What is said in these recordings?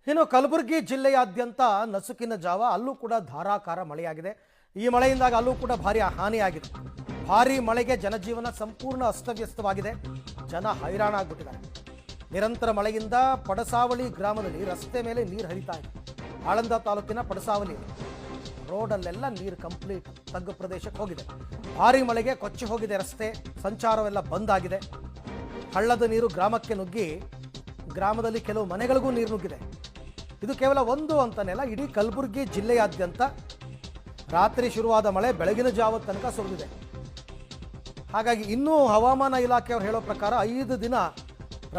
ಇನ್ನು ಕಲಬುರಗಿ ಜಿಲ್ಲೆಯಾದ್ಯಂತ ನಸುಕಿನ ಜಾವ ಅಲ್ಲೂ ಕೂಡ ಧಾರಾಕಾರ ಮಳೆಯಾಗಿದೆ. ಈ ಮಳೆಯಿಂದಾಗಿ ಅಲ್ಲೂ ಕೂಡ ಭಾರಿ ಹಾನಿಯಾಗಿದೆ. ಭಾರಿ ಮಳೆಗೆ ಜನಜೀವನ ಸಂಪೂರ್ಣ ಅಸ್ತವ್ಯಸ್ತವಾಗಿದೆ. ಜನ ಹೈರಾಣ ಆಗ್ಬಿಟ್ಟಿದ್ದಾರೆ. ನಿರಂತರ ಮಳೆಯಿಂದ ಪಡಸಾವಳಿ ಗ್ರಾಮದಲ್ಲಿ ರಸ್ತೆ ಮೇಲೆ ನೀರು ಹರಿತಾ ಇದೆ. ಆಳಂದ ತಾಲೂಕಿನ ಪಡಸಾವಳಿ ರೋಡಲ್ಲೆಲ್ಲ ನೀರು ಕಂಪ್ಲೀಟ್ ತಗ್ಗು ಪ್ರದೇಶಕ್ಕೆ ಹೋಗಿದೆ. ಭಾರಿ ಮಳೆಗೆ ಕೊಚ್ಚಿ ಹೋಗಿದೆ ರಸ್ತೆ, ಸಂಚಾರವೆಲ್ಲ ಬಂದ್ ಆಗಿದೆ. ಹಳ್ಳದ ನೀರು ಗ್ರಾಮಕ್ಕೆ ನುಗ್ಗಿ ಗ್ರಾಮದಲ್ಲಿ ಕೆಲವು ಮನೆಗಳಿಗೂ ನೀರು ನುಗ್ಗಿದೆ. ಇದು ಕೇವಲ ಒಂದು ಅಂತನೆಲ್ಲ, ಇಡೀ ಕಲಬುರಗಿ ಜಿಲ್ಲೆಯಾದ್ಯಂತ ರಾತ್ರಿ ಶುರುವಾದ ಮಳೆ ಬೆಳಗಿನ ಜಾವದ ತನಕ ಸುರಿದಿದೆ. ಹಾಗಾಗಿ ಇನ್ನೂ ಹವಾಮಾನ ಇಲಾಖೆಯವರು ಹೇಳೋ ಪ್ರಕಾರ 5 ದಿನ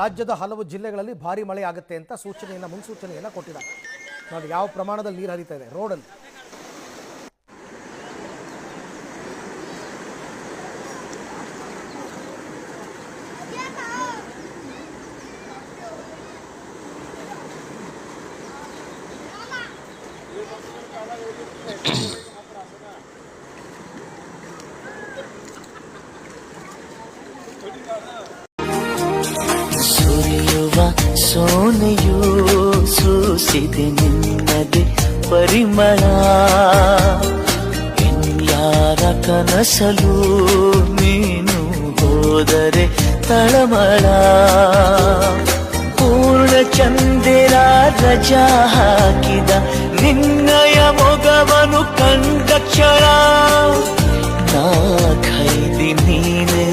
ರಾಜ್ಯದ ಹಲವು ಜಿಲ್ಲೆಗಳಲ್ಲಿ ಭಾರಿ ಮಳೆ ಆಗುತ್ತೆ ಅಂತ ಮುನ್ಸೂಚನೆಯನ್ನು ಕೊಟ್ಟಿದ್ದಾರೆ. ನೋಡಿ ಯಾವ ಪ್ರಮಾಣದಲ್ಲಿ ನೀರು ಹರಿತಾ ಇದೆ ರೋಡಲ್ಲಿ. ಸುರಿಯುವ ಸೋನೆಯೂ ಸೂಸಿದೆ ನಿನ್ನದೆ ಪರಿಮಳ, ಇನ್ಯಾರ ಕನಸಲು ನೀನು ಹೋದರೆ ತಳಮಳ. ಪೂರ್ಣ ಚಂದಿರ ರಜಾ ಹಾಕಿದ ನಿನ್ನಯ ಮೊಗವನು ಕಂಡ ಕ್ಷಣ, ನಾ ಖೈದಿ ನೀನೆ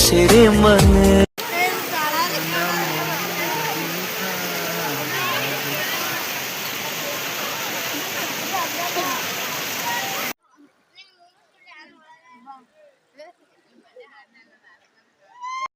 ಸೆರೆ ಮನ